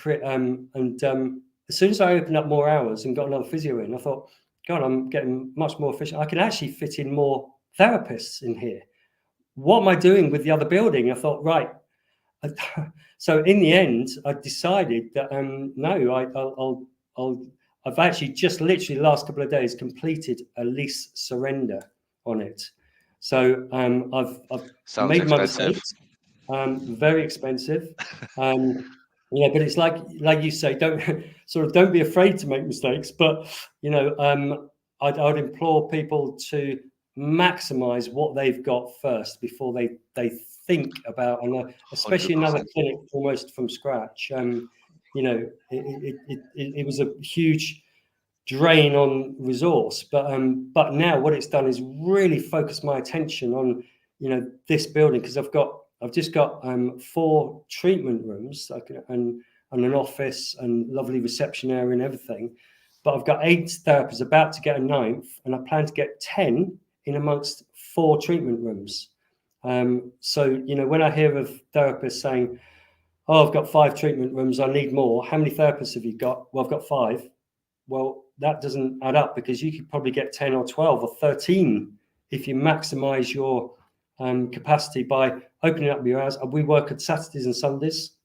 as soon as I opened up more hours and got another physio in, I thought, God, I'm getting much more efficient. I can actually fit in more therapists in here. What am I doing with the other building? I thought, right. So in the end, I decided that no, I've actually just literally the last couple of days completed a lease surrender on it. So I've made my mistakes. Very expensive. But it's like you say, don't be afraid to make mistakes. But I'd implore people to maximize what they've got first before they think about, and especially 100%. Another clinic almost from scratch. It was a huge drain on resource, but now what it's done is really focus my attention on this building, because I've just got 4 treatment rooms, and an office and lovely reception area and everything. But I've got 8 therapists, about to get a 9th, and I plan to get 10 in amongst 4 treatment rooms. So when I hear of therapists saying, "Oh, I've got 5 treatment rooms, I need more. How many therapists have you got?" Well, I've got 5. Well, that doesn't add up, because you could probably get 10 or 12 or 13 if you maximize your capacity by opening up your hours. We work at Saturdays and Sundays.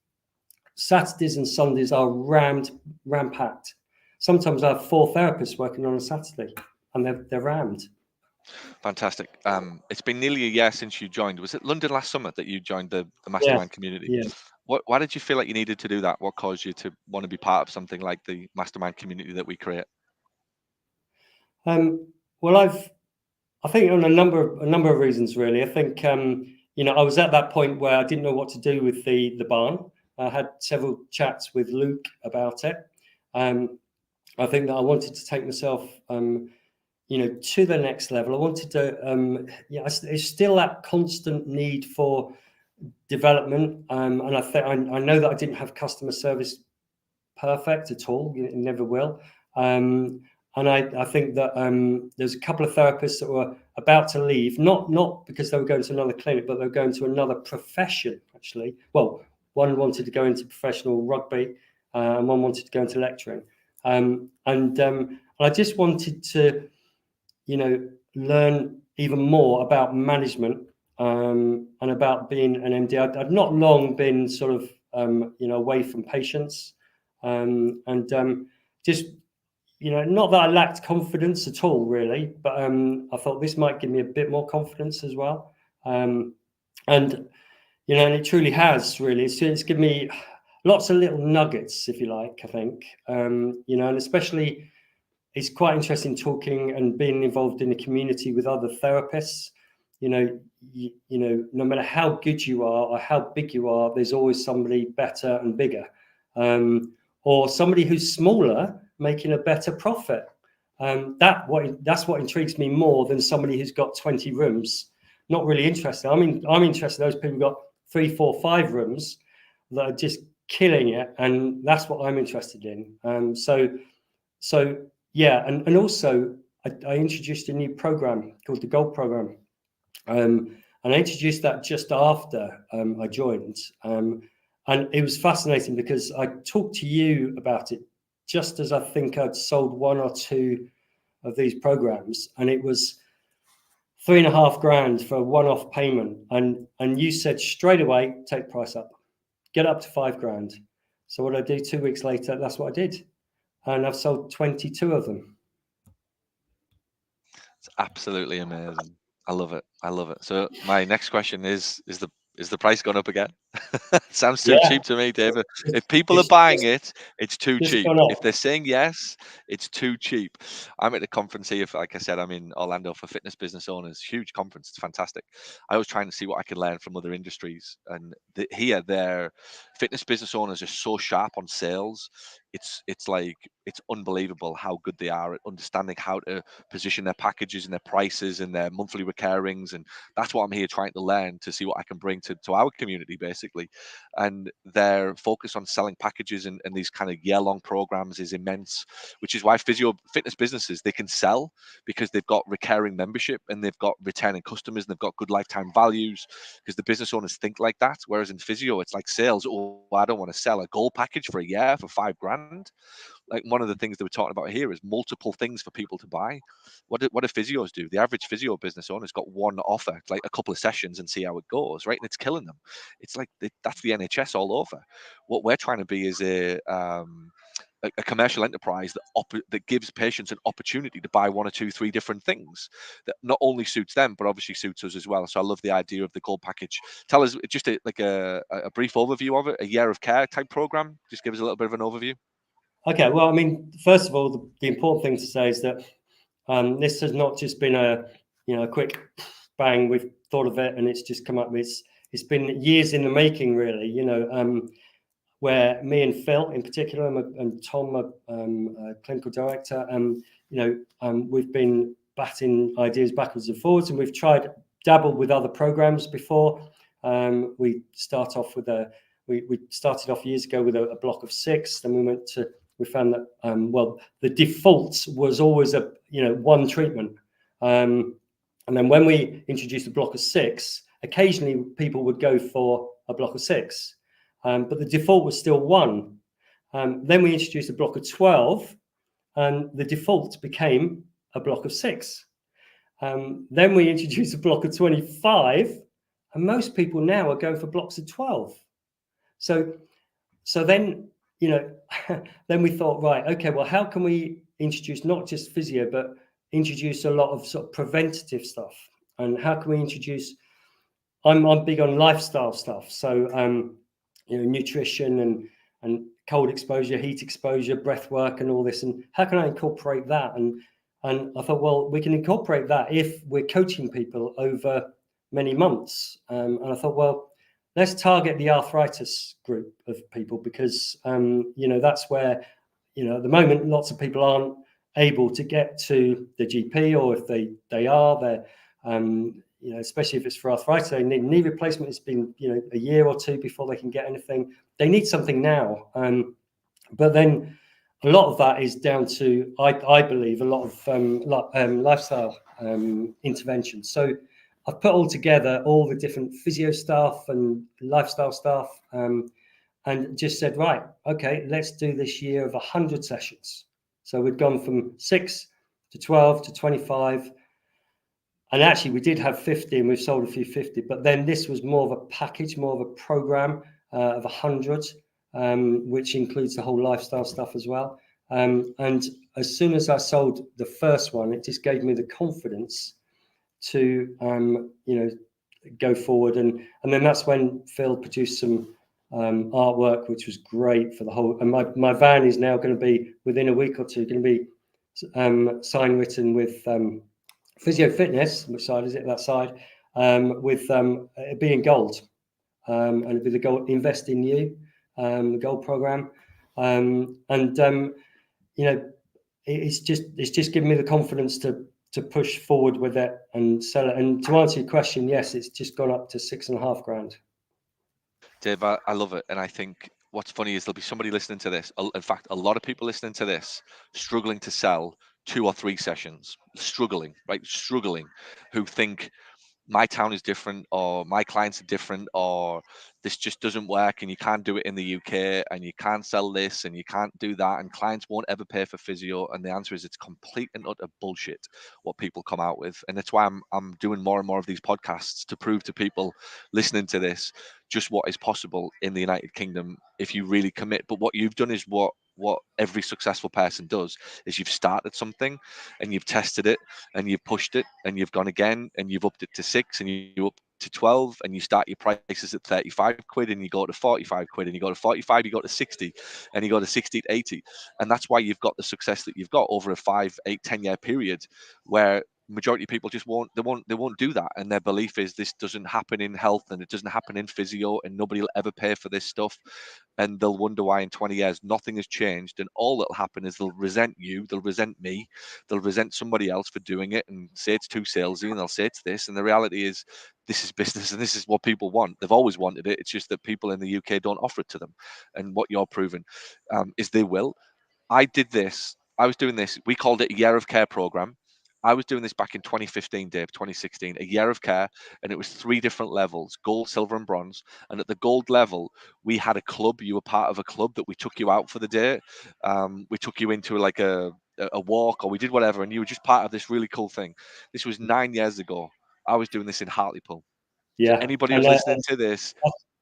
Saturdays and Sundays are ram-packed. Sometimes I have 4 therapists working on a Saturday, and they're rammed. Fantastic. It's been nearly a year since you joined. Was it London last summer that you joined the Mastermind Community? Yeah. Why did you feel like you needed to do that? What caused you to want to be part of something like the Mastermind Community that we create? Well, I think on a number of reasons, really. I think I was at that point where I didn't know what to do with the barn. I had several chats with Luke about it. I think that I wanted to take myself to the next level. I wanted to, it's still that constant need for development, and I know that I didn't have customer service perfect at all. It never will. And I think that there's a couple of therapists that were about to leave, not because they were going to another clinic, but they were going to another profession, actually. Well, one wanted to go into professional rugby, and one wanted to go into lecturing. And I just wanted to, learn even more about management, and about being an MD. I'd not long been sort of, away from patients, just, not that I lacked confidence at all, really, but I thought this might give me a bit more confidence as well. And it truly has, really. It's given me lots of little nuggets, if you like, I think. And especially it's quite interesting talking and being involved in a community with other therapists. No matter how good you are or how big you are, there's always somebody better and bigger, or somebody who's smaller making a better profit. That's what intrigues me more than somebody who's got 20 rooms. Not really interested. I'm interested in those people who've got 3, 4, 5 rooms that are just killing it, and that's what I'm interested in. So yeah, and also I introduced a new program called the Gough program, and I introduced that just after I joined, and it was fascinating because I talked to you about it just as I think I'd sold 1 or 2 of these programs, and it was $3,500 for a one-off payment, and you said straight away, take price up, get up to $5,000. So what I do 2 weeks later, that's what I did, and I've sold 22 of them. It's absolutely amazing. I love it. I love it. So my next question is the price gone up again? Sounds too cheap to me, David. If people are buying it, it's too cheap. If they're saying yes, it's too cheap. I'm at a conference here, like I said, I'm in Orlando for fitness business owners. Huge conference. It's fantastic. I was trying to see what I could learn from other industries. And here, their fitness business owners are so sharp on sales. It's like, it's unbelievable how good they are at understanding how to position their packages and their prices and their monthly recurrings. And that's what I'm here trying to learn, to see what I can bring to our community, basically. And their focus on selling packages and these kind of year-long programs is immense, which is why physio fitness businesses, they can sell because they've got recurring membership and they've got returning customers and they've got good lifetime values, because the business owners think like that. Whereas in physio, it's like sales. Oh, I don't want to sell a gold package for a year for $5,000. Like, one of the things that we're talking about here is multiple things for people to buy. What do physios do? The average physio business owner's got one offer, like a couple of sessions, and see how it goes, right? And it's killing them. It's like that's the NHS all over. What we're trying to be is a commercial enterprise that gives patients an opportunity to buy 1 or 2, 3 different things that not only suits them, but obviously suits us as well. So I love the idea of the gold package. Tell us just a brief overview of it, a year of care type program. Just give us a little bit of an overview. Okay, well, I mean, first of all, the important thing to say is that this has not just been a quick bang. We've thought of it and it's just come up. It's been years in the making, really. Where me and Phil, in particular, and Tom, a clinical director, we've been batting ideas backwards and forwards, and we've dabbled with other programs before. We started off years ago with a block of 6. Then we found that the default was always one treatment, and then when we introduced a block of 6, occasionally people would go for a block of 6, but the default was still 1. Then we introduced a block of 12, and the default became a block of 6. Then we introduced a block of 25, and most people now are going for blocks of 12. So then, then we thought, right, okay, well, how can we introduce not just physio, but introduce a lot of sort of preventative stuff? And how can we introduce, I'm big on lifestyle stuff. So, nutrition and cold exposure, heat exposure, breath work and all this. And how can I incorporate that? And I thought, well, we can incorporate that if we're coaching people over many months. And I thought, well, let's target the arthritis group of people, because, that's where, at the moment, lots of people aren't able to get to the GP, or if they are, they're, especially if it's for arthritis, they need knee replacement. It's been, a year or two before they can get anything. They need something now. But then a lot of that is down to, I believe, a lot of lifestyle interventions. So I've put all together all the different physio stuff and lifestyle stuff, and just said, right, okay, let's do this year of 100 sessions. So we'd gone from 6 to 12 to 25. And actually, we did have 50, and we've sold a few 50. But then this was more of a package, more of a program of 100, which includes the whole lifestyle stuff as well. And as soon as I sold the first one, it just gave me the confidence to, go forward. And then that's when Phil produced some artwork, which was great for the whole. And my van is now going to be, within a week or two, going to be sign written with Physio Fitness. Which side is it? That side, with it being gold, and it'd be the gold Invest in You, the gold program, it's just given me the confidence to push forward with it and sell it. And to answer your question, yes, it's just gone up to $6.5 grand. Dave, I love it. And I think what's funny is there'll be somebody listening to this. In fact, a lot of people listening to this struggling to sell 2 or 3 sessions, struggling, who think my town is different, or my clients are different, or this just doesn't work, and you can't do it in the UK, and you can't sell this, and you can't do that, and clients won't ever pay for physio. And the answer is it's complete and utter bullshit what people come out with. And that's why I'm doing more and more of these podcasts to prove to people listening to this just what is possible in the United Kingdom if you really commit. But what you've done is what every successful person does, is you've started something and you've tested it and you've pushed it and you've gone again and you've upped it to 6 and you up to 12, and you start your prices at 35 quid and you go to 45 quid and you go to 45, you go to 60, and you go to 60 to 80. And that's why you've got the success that you've got over a 5, 8, 10-year period, where majority of people just won't do that. And their belief is this doesn't happen in health and it doesn't happen in physio and nobody will ever pay for this stuff. And they'll wonder why in 20 years nothing has changed, and all that'll happen is they'll resent you, they'll resent me, they'll resent somebody else for doing it and say it's too salesy, and they'll say it's this. And the reality is this is business and this is what people want. They've always wanted it. It's just that people in the UK don't offer it to them. And what you're proving is they will. I was doing this, we called it a year of care program. I was doing this back in 2015, Dave, 2016, a year of care, and it was 3 different levels: gold, silver, and bronze. And at the gold level, we had a club. You were part of a club that we took you out for the day. We took you into like a walk, or we did whatever, and you were just part of this really cool thing. This was 9 years ago. I was doing this in Hartlepool. So Yeah. anybody who's listening to this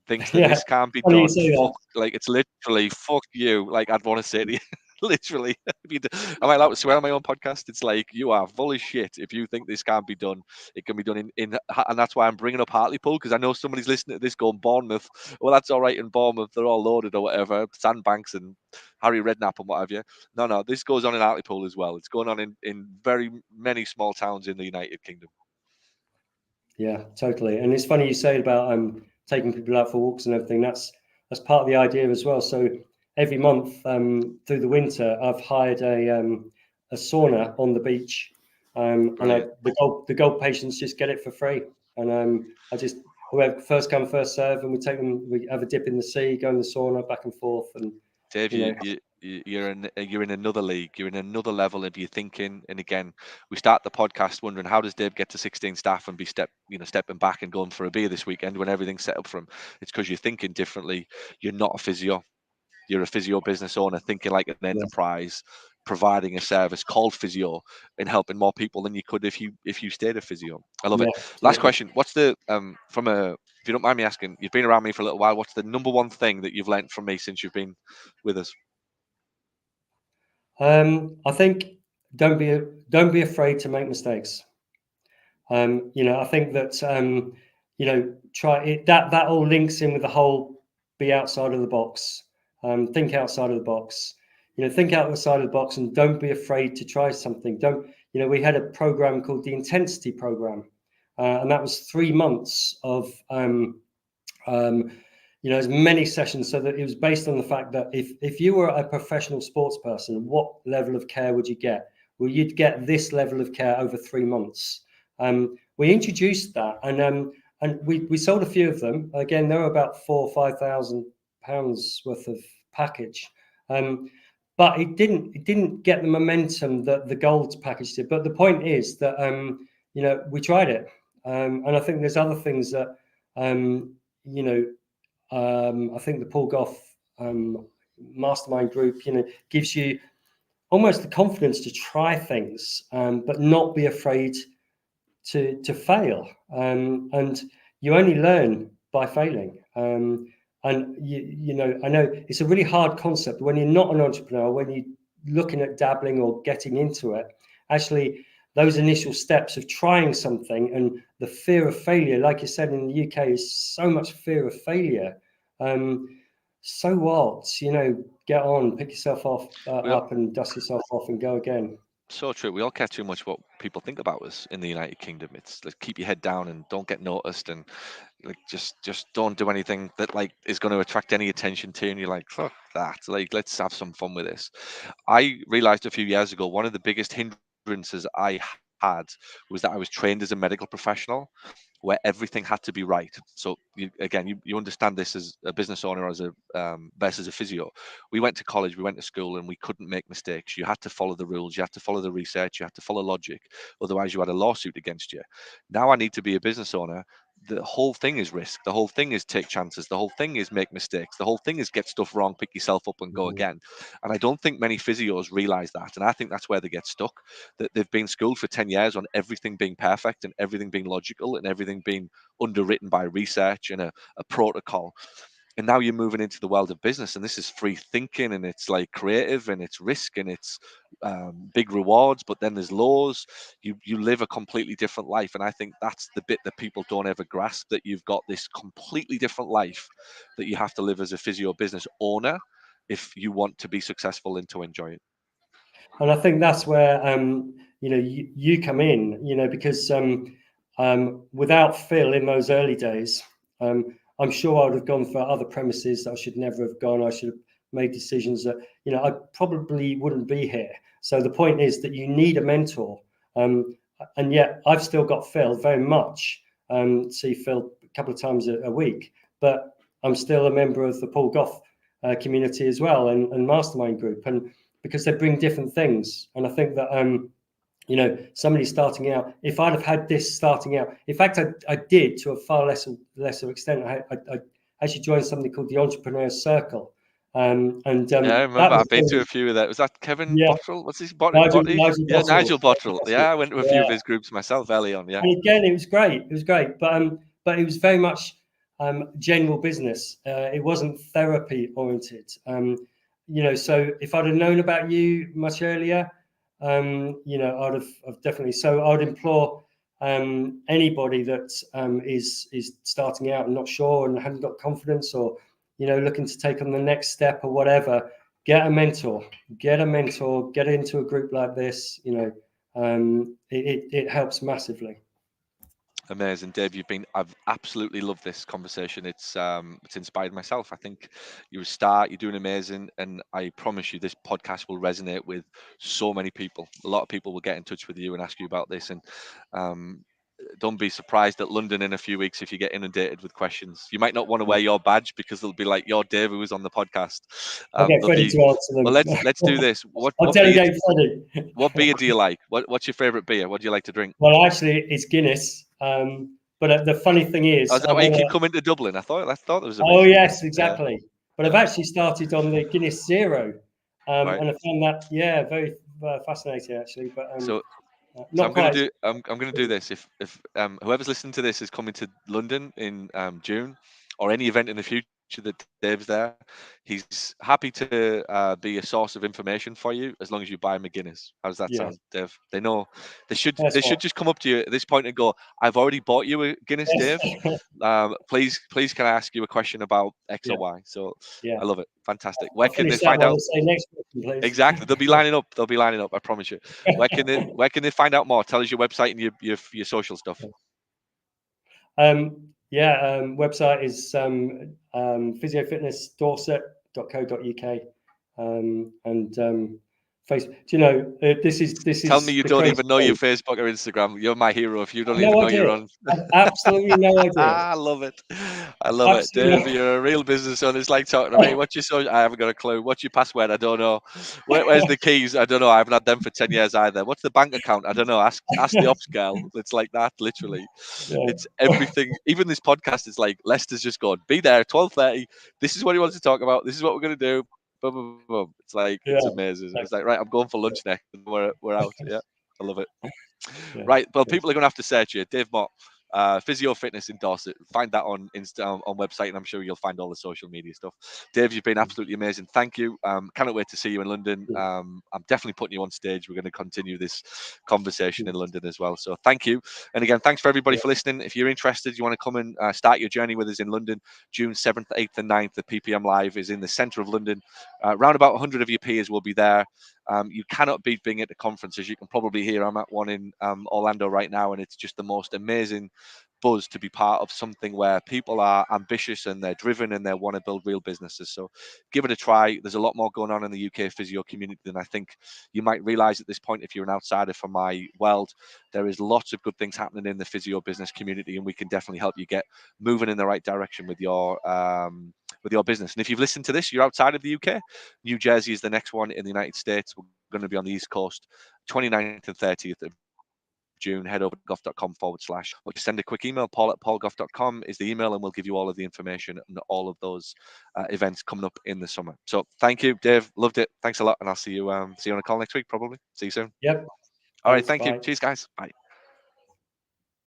thinks that Yeah. this can't be Funny you done, say that. like it's literally fuck you. Like I'd want to say to you, literally, am I allowed to swear on my own podcast? It's like, you are full of shit if you think this can't be done. It can be done in and that's why I'm bringing up Hartlepool, because I know somebody's listening to this going, Bournemouth, well, that's all right in Bournemouth, they're all loaded or whatever, Sandbanks and Harry Redknapp and what have you. No, this goes on in Hartlepool as well. It's going on in very many small towns in the United Kingdom. Yeah, totally. And it's funny you say about taking people out for walks and everything. That's part of the idea as well. So every month through the winter, I've hired a sauna on the beach, and the gold patients just get it for free. And we have first come first serve, and we take them. We have a dip in the sea, go in the sauna, back and forth. And Dave, you're in another league. You're in another level of your thinking. And again, we start the podcast wondering, how does Dave get to 16 staff and be stepping back and going for a beer this weekend when everything's set up for him? It's because you're thinking differently. You're not a physio. You're a physio business owner thinking like an enterprise, providing a service called Physio and helping more people than you could if you stayed a physio. I love it. Last question. What's the if you don't mind me asking, you've been around me for a little while, what's the number one thing that you've learned from me since you've been with us? I think don't be afraid to make mistakes. I think that try it. That all links in with the whole be outside of the box. Think outside of the box. Think outside of the box, and don't be afraid to try something. We had a program called the Intensity Program, and that was 3 months of as many sessions, so that it was based on the fact that if you were a professional sports person, what level of care would you get? Well, you'd get this level of care over 3 months. we introduced that, and we sold a few of them. Again, they were about £4,000 or £5,000 worth of package, but it didn't get the momentum that the gold package did. But the point is that we tried it, and I think there's other things that I think the Paul Gough Mastermind group, gives you almost the confidence to try things, but not be afraid to fail. And you only learn by failing. And I know it's a really hard concept when you're not an entrepreneur, when you're looking at dabbling or getting into it. Actually, those initial steps of trying something and the fear of failure, like you said, in the UK, is so much fear of failure. So what? Get on, pick yourself off up and dust yourself off and go again. So true. We all care too much what people think about us in the United Kingdom. It's like, keep your head down and don't get noticed, and like just don't do anything that like is going to attract any attention to you. And you're like, fuck that. Like, let's have some fun with this. I realized a few years ago one of the biggest hindrances I had was that I was trained as a medical professional, where everything had to be right. So you understand this as a business owner, as a versus a physio. We went to college, we went to school, and we couldn't make mistakes. You had to follow the rules, you had to follow the research, you had to follow logic. Otherwise, you had a lawsuit against you. Now I need to be a business owner. The whole thing is risk. The whole thing is take chances. The whole thing is make mistakes. The whole thing is get stuff wrong, pick yourself up, and go again. And I don't think many physios realize that. And I think that's where they get stuck. That they've been schooled for 10 years on everything being perfect and everything being logical and everything being underwritten by research and a protocol. And now you're moving into the world of business, and this is free thinking, and it's like creative, and it's risk, and it's big rewards, but then there's laws. You live a completely different life, and I think that's the bit that people don't ever grasp, that you've got this completely different life that you have to live as a physio business owner if you want to be successful and to enjoy it. And I think that's where you come in, because without Phil in those early days, I'm sure I would have gone for other premises that I should never have gone. I should have made decisions that I probably wouldn't be here. So the point is that you need a mentor, and yet I've still got Phil very much. See Phil a couple of times a week, but I'm still a member of the Paul Gough community as well, and Mastermind group, and because they bring different things. And I think that somebody starting out, if I'd have had this starting out, in fact I did to a far lesser extent. I actually joined something called the Entrepreneurs Circle, and yeah, I remember. I've been to a few of that. Was that Kevin Bottrell? What's his Nigel Nigel Bottrell. Yeah, I went to a few of his groups myself early on. Yeah, and again, it was great, but it was very much general business. It wasn't therapy oriented. So if I'd have known about you much earlier, I'd have definitely. So I would implore anybody that is starting out and not sure and hasn't got confidence, or looking to take on the next step or whatever, get a mentor. Get into a group like this. It helps massively. Amazing, Dave. I've absolutely loved this conversation. It's inspired myself. I think you're a star. You're doing amazing, and I promise you, this podcast will resonate with so many people. A lot of people will get in touch with you and ask you about this, and don't be surprised at London in a few weeks if you get inundated with questions. You might not want to wear your badge because they'll be like, "You're Dave who was on the podcast." I'll get Freddie to answer them. Well, let's do this. I'll delegate Freddie. What beer do you like? What's your favourite beer? What do you like to drink? Well, actually, it's Guinness. But the funny thing is, is that why you keep coming to Dublin? I thought there was a reason. Oh yes, exactly. Yeah. But I've actually started on the Guinness Zero, right. And I found that very fascinating actually. But so I'm going to do this. If whoever's listening to this is coming to London in June, or any event in the future that Dave's there, he's happy to be a source of information for you as long as you buy him a Guinness. How does that sound, Dave? They know they should just come up to you at this point and go, "I've already bought you a Guinness, Dave. Please can I ask you a question about X or Y?" So I love it. Fantastic. Where can they find out? Next question, please. Exactly. They'll be lining up. I promise you. Where can they find out more? Tell us your website and your social stuff. Website is physiofitnessdorset.co.uk, and Facebook. Do you know this Tell me is you the don't crazy even know your thing. Facebook or Instagram. You're my hero if you don't even No know idea. you're on. I've absolutely no idea. I love it. I love it. Dave, Absolutely. you're a real business owner. It's like talking to me. What's your social? I haven't got a clue. What's your password? I don't know. Where's the keys? I don't know. I haven't had them for 10 years either. What's the bank account? I don't know. Ask the ops girl. It's like that, literally. Yeah. It's everything. Even this podcast is like Lester's just gone, be there 12:30. This is what he wants to talk about. This is what we're gonna do. Boom, boom, boom, boom. It's like Yeah. it's amazing. It's like, right, I'm going for lunch next. And we're out. Yeah. I love it. Yeah. Right. Well, Good. people are going to have to search you. Dave Mott, Physio Fitness in Dorset. Find that on Insta, on website, and I'm sure you'll find all the social media stuff. Dave, you've been absolutely amazing. Thank you. Cannot wait to see you in London. I'm definitely putting you on stage. We're going to continue this conversation in London as well. So thank you. And again, thanks for everybody for listening. If you're interested, you want to come and start your journey with us in London, June 7th, 8th, and 9th. The PPM Live is in the centre of London. Around about 100 of your peers will be there. You cannot beat being at the conferences. You can probably hear I'm at one in Orlando right now, and it's just the most amazing buzz to be part of something where people are ambitious and they're driven and they want to build real businesses. So give it a try. There's a lot more going on in the UK physio community than I think you might realize at this point if you're an outsider from my world. There is lots of good things happening in the physio business community, and we can definitely help you get moving in the right direction with your business. And if you've listened to this, you're outside of the UK. New Jersey is the next one in the United States. We're going to be on the East Coast, 29th and 30th of June. Head over to gough.com/. Or just send a quick email. paul@paulgough.com is the email, and we'll give you all of the information and all of those events coming up in the summer. So thank you, Dave. Loved it. Thanks a lot, and I'll see you on a call next week, probably. See you soon. Yep. All right. Thanks. Thank you. Bye. Cheers, guys. Bye.